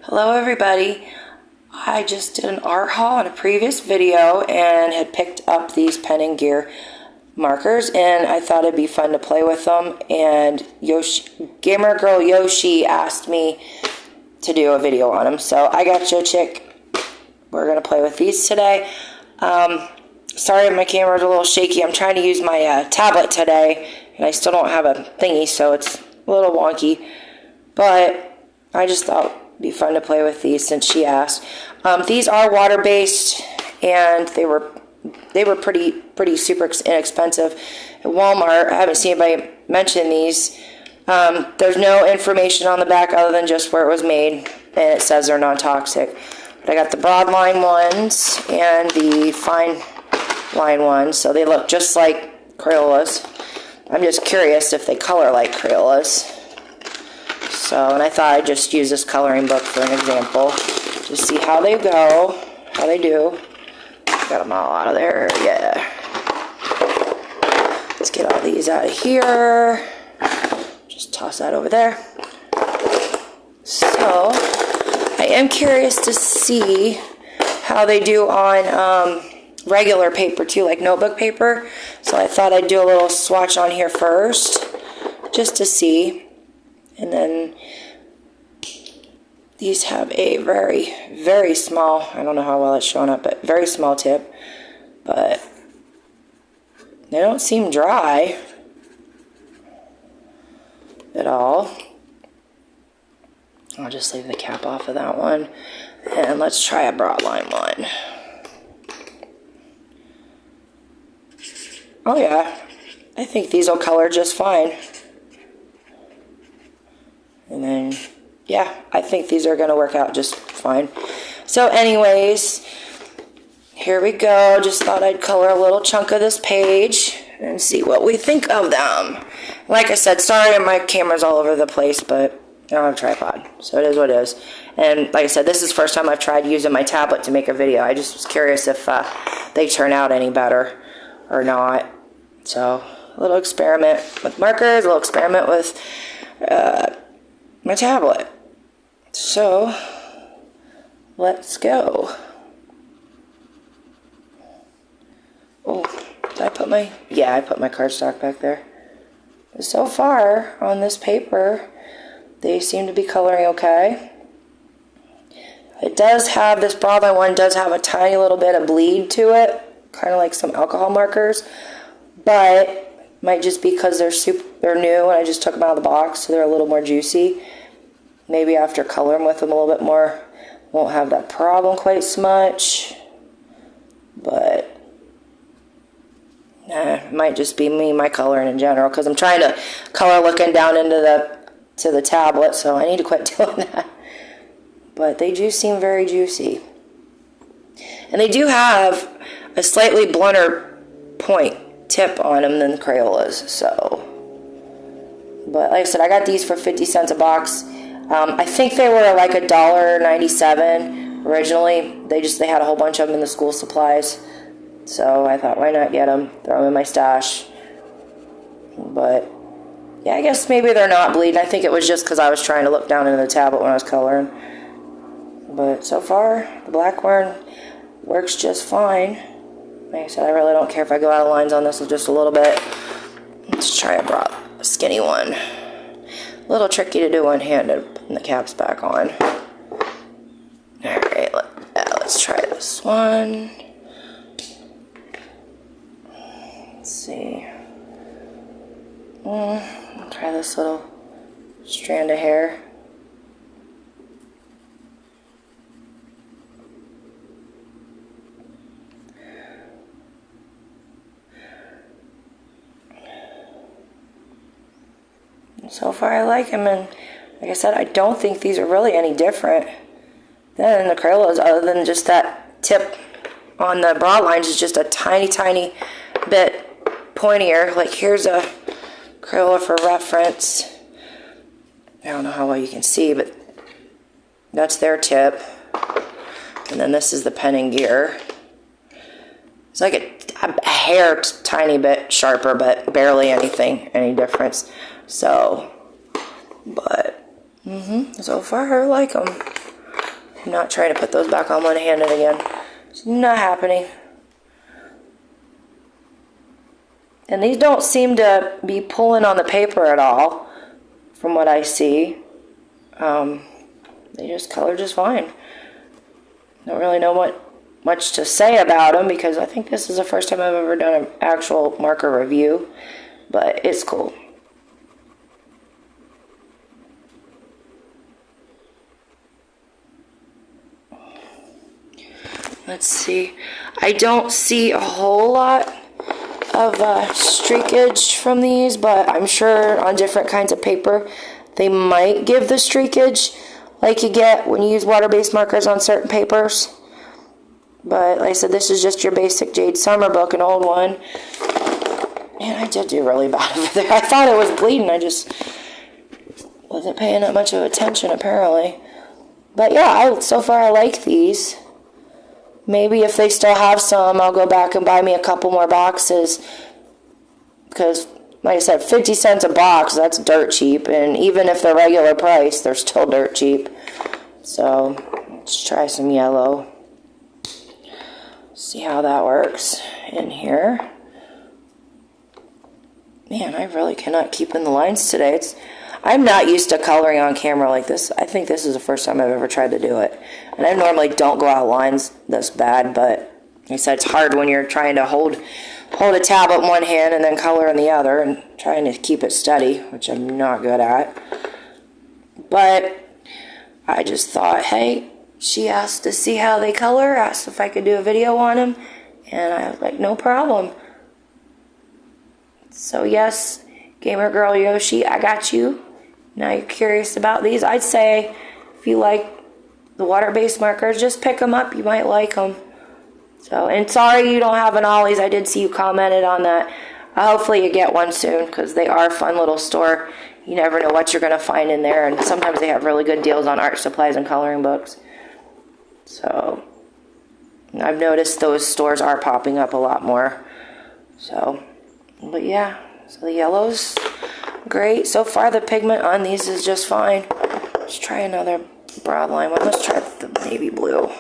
Hello everybody. I just did an art haul in a previous video and had picked up these Pen+Gear markers, and I thought it'd be fun to play with them, and Gamer Girl Yoshi asked me to do a video on them, so I got you a chick. We're going to play with these today. Sorry my camera's a little shaky. I'm trying to use my tablet today, and I still don't have a thingy, so it's a little wonky, but I just thought it'd be fun to play with these since she asked. These are water-based, and they were pretty super inexpensive at Walmart. I haven't seen anybody mention these. There's no information on the back other than just where it was made, and it says they're non-toxic. But I got the broad line ones and the fine line ones, so they look just like Crayolas. I'm just curious if they color like Crayolas. So, and I thought I'd just use this coloring book for an example. Just see how they go, how they do. Got them all out of there, yeah. Let's get all these out of here. Just toss that over there. So, I am curious to see how they do on regular paper too, like notebook paper. So I thought I'd do a little swatch on here first, just to see. And then these have a very, very small, I don't know how well it's showing up, but very small tip. But they don't seem dry at all. I'll just leave the cap off of that one. And let's try a broadline one. Oh yeah, I think these will color just fine. And then, yeah, I think these are going to work out just fine. So anyways, here we go. Just thought I'd color a little chunk of this page and see what we think of them. Like I said, sorry my camera's all over the place, but I don't have a tripod, so it is what it is. And like I said, this is the first time I've tried using my tablet to make a video. I just was curious if they turn out any better or not. So, a little experiment with markers, a little experiment with my tablet. So, let's go. Oh, did I put my... Yeah, I put my cardstock back there. So far, on this paper, they seem to be coloring okay. It does have, this broadline one does have a tiny little bit of bleed to it, kind of like some alcohol markers, but might just be because they're new and I just took them out of the box, so they're a little more juicy. Maybe after coloring with them a little bit more, won't have that problem quite so much. But it might just be me, my coloring in general, because I'm trying to color looking down into the tablet, so I need to quit doing that. But they do seem very juicy. And they do have a slightly blunter point tip on them than the Crayolas, so. But like I said, I got these for 50 cents a box. I think they were like $1.97 originally. They had a whole bunch of them in the school supplies, so I thought, why not get them, throw them in my stash. But yeah, I guess maybe they're not bleeding. I think it was just because I was trying to look down into the tablet when I was coloring. But so far, the black one works just fine. Like I said, I really don't care if I go out of lines on this with just a little bit. Let's try a skinny one. A little tricky to do one-handed, putting the caps back on. Alright, let's try this one. Let's see. I'll try this little strand of hair. So far I like them, and like I said, I don't think these are really any different than the Crayolas, other than just that tip on the broad lines is just a tiny bit pointier. Like here's a Crayola for reference. I don't know how well you can see, but that's their tip. And then this is the Pen+Gear. It's like a hair tiny bit sharper, but barely any difference. So, but, so far I like them. I'm not trying to put those back on one-handed again. It's not happening. And these don't seem to be pulling on the paper at all, from what I see. They just color just fine. Don't really know much to say about them because I think this is the first time I've ever done an actual marker review, but it's cool. Let's see. I don't see a whole lot of streakage from these, but I'm sure on different kinds of paper they might give the streakage like you get when you use water-based markers on certain papers. But like I said, this is just your basic Jade Summer book, an old one. Man, I did do really bad over there. I thought it was bleeding. I just wasn't paying that much of attention, apparently. But yeah, so far I like these. Maybe if they still have some, I'll go back and buy me a couple more boxes. Because, like I said, 50 cents a box, that's dirt cheap. And even if they're regular price, they're still dirt cheap. So, let's try some yellow. See how that works in here. Man, I really cannot keep in the lines today. I'm not used to coloring on camera like this. I think this is the first time I've ever tried to do it. And I normally don't go out lines this bad, but like I said, it's hard when you're trying to hold a tablet in one hand and then color in the other and trying to keep it steady, which I'm not good at. But I just thought, hey, she asked to see how they color, asked if I could do a video on them, and I was like, no problem. So yes, Gamer Girl Yoshi, I got you. Now you're curious about these. I'd say if you like the water-based markers, just pick them up. You might like them. So, and sorry you don't have an Ollie's. I did see you commented on that. Hopefully you get one soon because they are a fun little store. You never know what you're going to find in there, and sometimes they have really good deals on art supplies and coloring books. So, I've noticed those stores are popping up a lot more. So, but yeah, so the yellow's great. So far the pigment on these is just fine. Let's try another broadline one. Let's try the navy blue.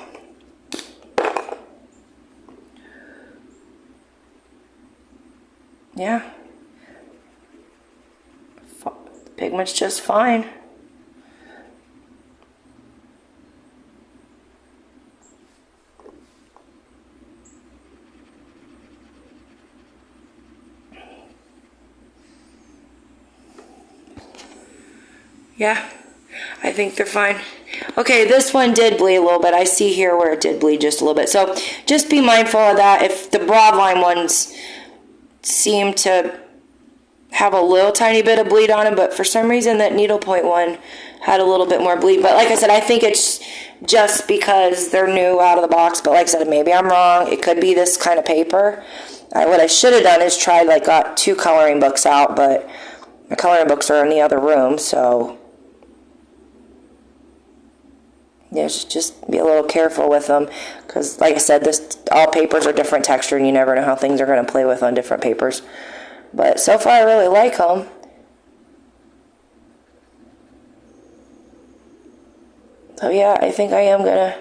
Yeah. The pigment's just fine. Yeah, I think they're fine. Okay, this one did bleed a little bit. I see here where it did bleed just a little bit. So just be mindful of that. If the broadline ones seem to have a little tiny bit of bleed on them, but for some reason that needlepoint one had a little bit more bleed. But like I said, I think it's just because they're new out of the box. But like I said, maybe I'm wrong. It could be this kind of paper. What I should have done is tried, got 2 coloring books out, but my coloring books are in the other room, so yeah, just be a little careful with them, because like I said, all papers are different texture, and you never know how things are going to play with on different papers. But so far, I really like them. So yeah, I think I am going to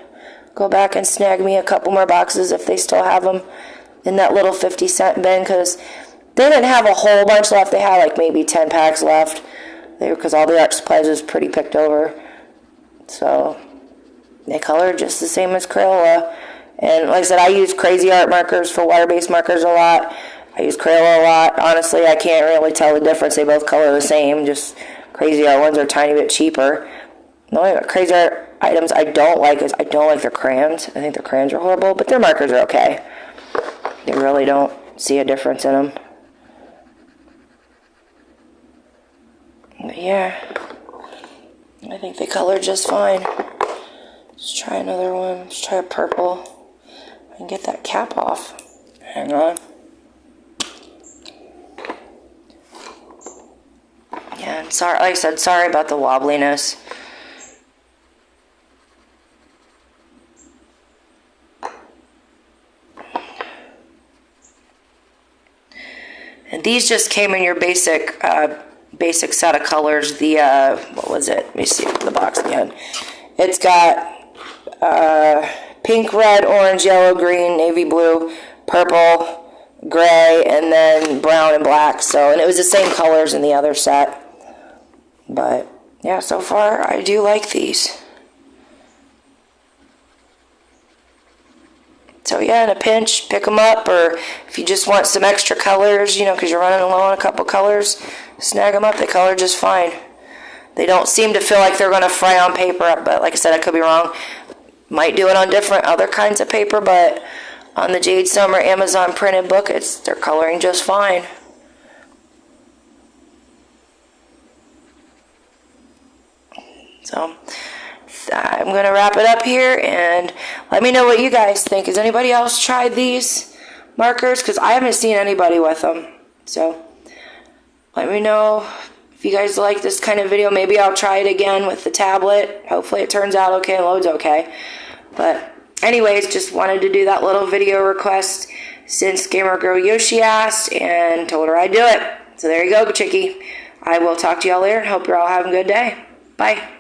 go back and snag me a couple more boxes if they still have them in that little 50-cent bin, because they didn't have a whole bunch left. They had maybe 10 packs left, because all the art supplies was pretty picked over. So they color just the same as Crayola. And like I said, I use Crazy Art markers for water-based markers a lot. I use Crayola a lot. Honestly, I can't really tell the difference. They both color the same. Just Crazy Art ones are a tiny bit cheaper. The only Crazy Art items I don't like is I don't like their crayons. I think their crayons are horrible, but their markers are okay. You really don't see a difference in them. But yeah, I think they color just fine. Let's try another one. Let's try a purple. I can get that cap off. Hang on. Yeah, and sorry, like I said, sorry about the wobbliness. And these just came in your basic set of colors. The what was it? Let me see the box again. It's got pink, red, orange, yellow, green, navy blue, purple, gray, and then brown and black. So, and it was the same colors in the other set. But yeah, so far I do like these. So yeah, in a pinch, pick them up, or if you just want some extra colors, you know, because you're running low on a couple colors, snag them up. They color just fine. They don't seem to feel like they're going to fry on paper, but like I said, I could be wrong. Might do it on different other kinds of paper, but on the Jade Summer Amazon printed book, they're coloring just fine. So I'm going to wrap it up here, and let me know what you guys think. Has anybody else tried these markers? Because I haven't seen anybody with them. So let me know if you guys like this kind of video. Maybe I'll try it again with the tablet. Hopefully it turns out okay and loads okay. But anyways, just wanted to do that little video request since Gamer Girl Yoshi asked and told her I'd do it. So there you go, Chickie. I will talk to y'all later and hope you're all having a good day. Bye.